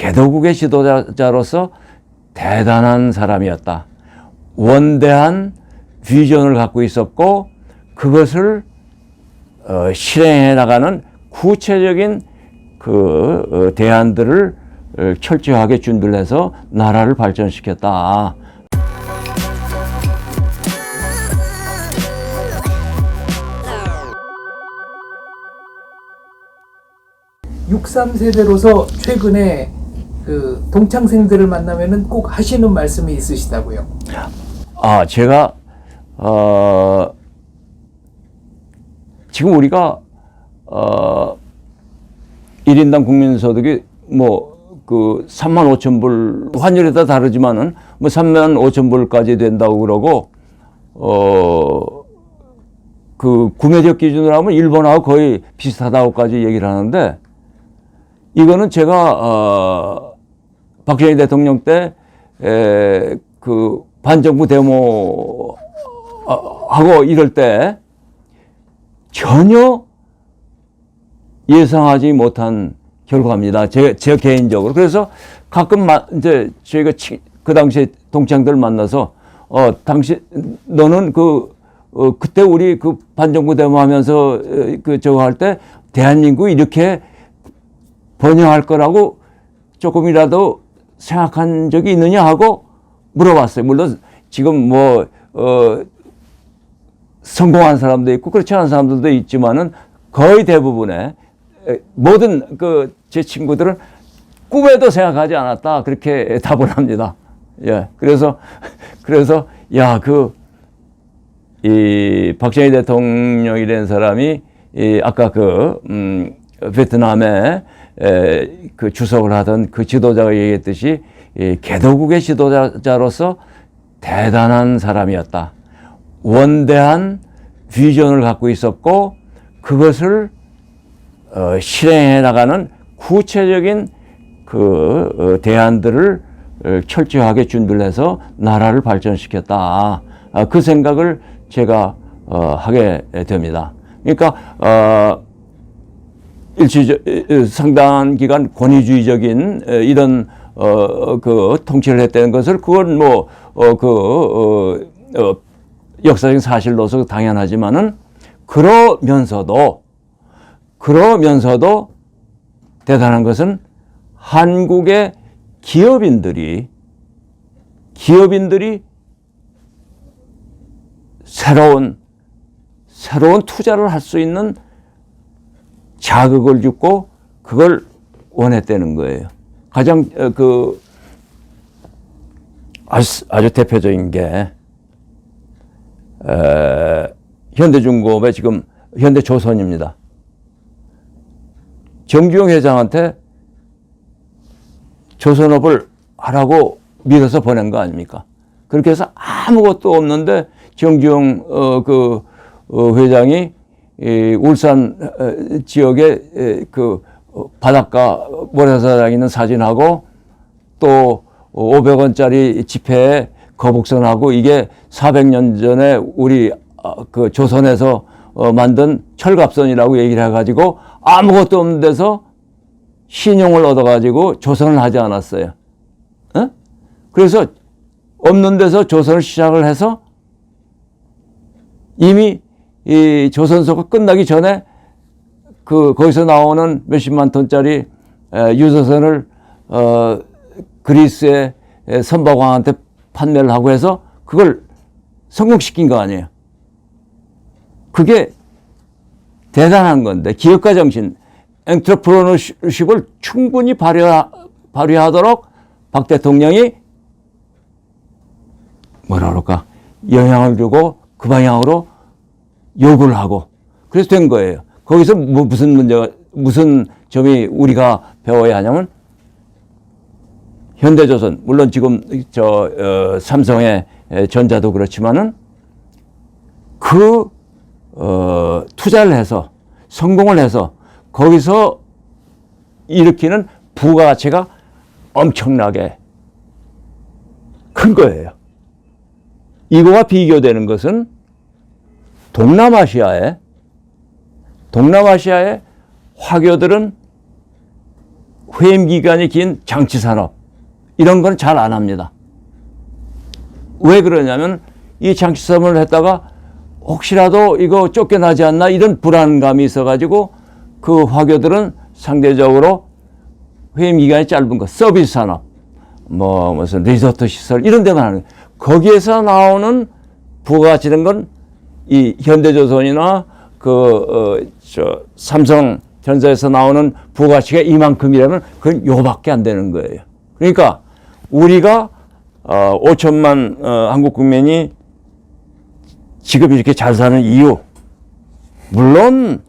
개도국의 지도자로서 대단한 사람이었다. 원대한 비전을 갖고 있었고 그것을 실행해 나가는 구체적인 그 대안들을 철저하게 준비를 해서 나라를 발전시켰다. 63세대로서 최근에 그 동창생들을 만나면은 꼭 하시는 말씀이 있으시다고요? 제가 지금 우리가 1인당 국민소득이 그 3만 5천 불 환율에 따라 다르지만은 3만 5천 불까지 된다고 그러고 그 구매력 기준으로 하면 일본하고 거의 비슷하다고까지 얘기를 하는데 이거는 제가 박정희 대통령 때 그 반정부 데모 하고 이럴 때 전혀 예상하지 못한 결과입니다. 제 개인적으로. 그래서 가끔 이제 저희가 그 당시에 동창들 만나서 너는 그때 우리 그 반정부 데모하면서 저거 할 때 대한민국이 이렇게 번영할 거라고 조금이라도 생각한 적이 있느냐 하고 물어봤어요. 물론 지금 성공한 사람도 있고 그렇지 않은 사람들도 있지만은 거의 대부분의 모든 제 친구들은 꿈에도 생각하지 않았다. 그렇게 답을 합니다. 예. 그래서 이 박정희 대통령이라는 사람이 아까 베트남에 그 주석을 하던 그 지도자가 얘기했듯이 개도국의 지도자로서 대단한 사람이었다. 원대한 비전을 갖고 있었고 그것을 실행해 나가는 구체적인 그 대안들을 철저하게 준비를 해서 나라를 발전시켰다. 그 생각을 제가 하게 됩니다. 그러니까 상당한 기간 권위주의적인 이런 그 통치를 했다는 것을 그건 역사적인 사실로서 당연하지만은 그러면서도 대단한 것은 한국의 기업인들이 새로운 투자를 할 수 있는 자극을 주고 그걸 원했다는 거예요. 가장 아주 대표적인 게 현대중공업의 지금 현대조선입니다. 정주영 회장한테 조선업을 하라고 밀어서 보낸 거 아닙니까? 그렇게 해서 아무것도 없는데 정주영 회장이 울산 지역에 그 바닷가 모래사장 있는 사진하고 또 500원짜리 지폐에 거북선하고 이게 400년 전에 우리 그 조선에서 만든 철갑선이라고 얘기를 해가지고 아무것도 없는 데서 신용을 얻어가지고 조선을 하지 않았어요. 그래서 없는 데서 조선을 시작을 해서 이미 이 조선소가 끝나기 전에 거기서 나오는 몇십만 톤짜리 유조선을 그리스의 선박왕한테 판매를 하고 해서 그걸 성공시킨 거 아니에요. 그게 대단한 건데 기업가 정신, 엔트러프로너십을 충분히 발휘하도록 박 대통령이 영향을 주고 그 방향으로 요구를 하고 그래서 된 거예요. 거기서 무슨 점이 우리가 배워야 하냐면 현대조선, 물론 지금 삼성의 전자도 그렇지만은 투자를 해서 성공을 해서 거기서 일으키는 부가가치가 엄청나게 큰 거예요. 이거와 비교되는 것은 동남아시아의 화교들은 회임 기간이 긴 장치 산업 이런 건 잘 안 합니다. 왜 그러냐면 이 장치 산업을 했다가 혹시라도 이거 쫓겨나지 않나 이런 불안감이 있어가지고 그 화교들은 상대적으로 회임 기간이 짧은 거 서비스 산업 뭐 무슨 리조트 시설 이런 데만 하는 거예요. 거기에서 나오는 부가가치는 건 이 현대조선이나 삼성전자에서 나오는 부가가치가 이만큼이라면 그건 요밖에 안 되는 거예요. 그러니까 우리가 5천만 한국 국민이 지금 이렇게 잘 사는 이유 물론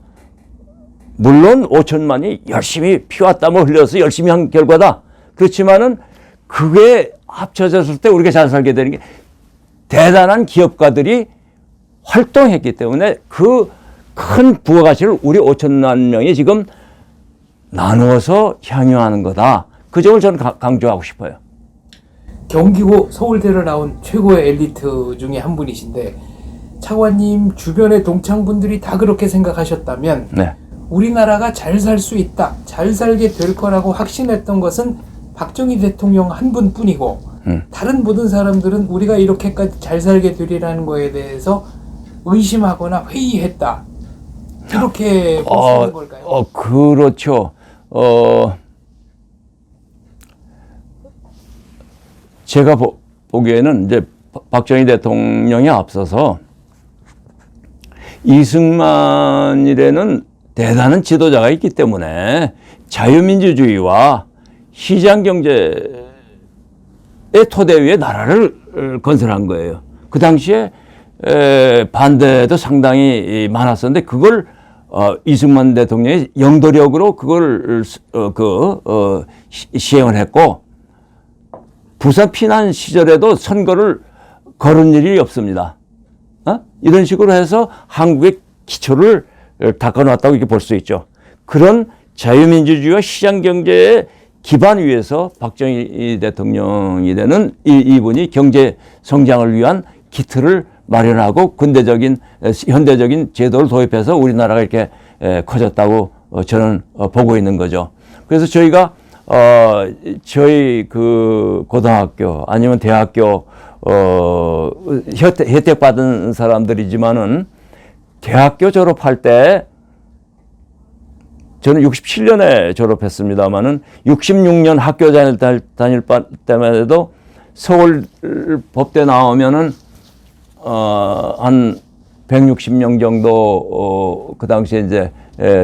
5천만이 열심히 피와 땀을 흘려서 열심히 한 결과다. 그렇지만은 그게 합쳐졌을 때 우리가 잘 살게 되는 게 대단한 기업가들이 활동했기 때문에 그 큰 부가가치를 우리 5천만 명이 지금 나누어서 향유하는 거다. 그 점을 저는 강조하고 싶어요. 경기고 서울대를 나온 최고의 엘리트 중에 한 분이신데 차관님 주변의 동창분들이 다 그렇게 생각하셨다면 네. 우리나라가 잘 살 수 있다, 잘 살게 될 거라고 확신했던 것은 박정희 대통령 한 분뿐이고 다른 모든 사람들은 우리가 이렇게까지 잘 살게 되리라는 거에 대해서 의심하거나 회의했다. 이렇게 볼 수 있는 걸까요? 그렇죠. 제가 보기에는 이제 박정희 대통령에 앞서서 이승만이라는 대단한 지도자가 있기 때문에 자유민주주의와 시장경제의 토대 위에 나라를 건설한 거예요. 그 당시에 반대도 상당히 많았었는데 그걸 이승만 대통령이 영도력으로 그걸 시행을 했고 부산 피난 시절에도 선거를 거른 일이 없습니다. 이런 식으로 해서 한국의 기초를 닦아놨다고 이렇게 볼 수 있죠. 그런 자유민주주의와 시장경제의 기반 위에서 박정희 대통령이 되는 이분이 경제 성장을 위한 기틀을 마련하고 현대적인 제도를 도입해서 우리나라가 이렇게 커졌다고 저는 보고 있는 거죠. 그래서 저희가 저희 그 고등학교 아니면 대학교 혜택 받은 사람들이지만은 대학교 졸업할 때 저는 67년에 졸업했습니다만은 66년 학교 다닐 때만 해도 서울 법대 나오면은 한 160명 정도 그 당시에 이제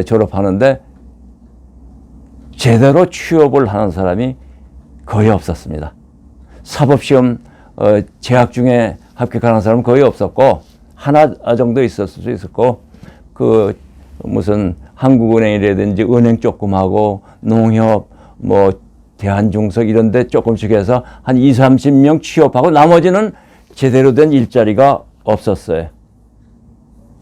졸업하는데 제대로 취업을 하는 사람이 거의 없었습니다. 사법시험 재학 중에 합격하는 사람은 거의 없었고 하나 정도 있었을 수 있었고 그 무슨 한국은행이라든지 은행 조금 하고 농협 뭐 대한중석 이런 데 조금씩 해서 한 20-30명 취업하고 나머지는 제대로 된 일자리가 없었어요.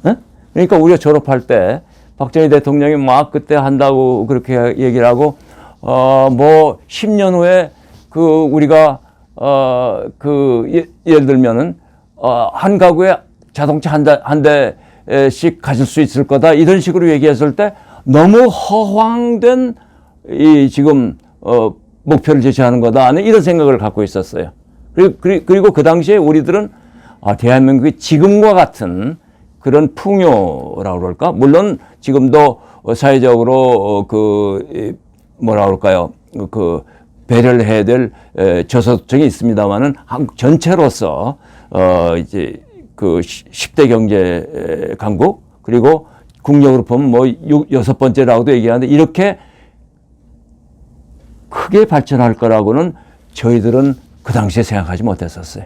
네? 그러니까 우리가 졸업할 때 박정희 대통령이 막 그때 한다고 그렇게 얘기를 하고 뭐 10년 후에 그 우리가 예를 들면은 한 가구에 자동차 한 대씩 가질 수 있을 거다 이런 식으로 얘기했을 때 너무 허황된 이 지금 목표를 제시하는 거다 하는 이런 생각을 갖고 있었어요. 그리고 그 당시에 우리들은 대한민국이 지금과 같은 그런 풍요라고 그럴까? 물론 지금도 사회적으로 뭐라 그럴까요? 배려를 해야 될 저소득층이 있습니다만은 한국 전체로서 이제 그 10대 경제 강국 그리고 국력으로 보면 뭐 6번째라고도 얘기하는데 이렇게 크게 발전할 거라고는 저희들은 그 당시에 생각하지 못했었어요.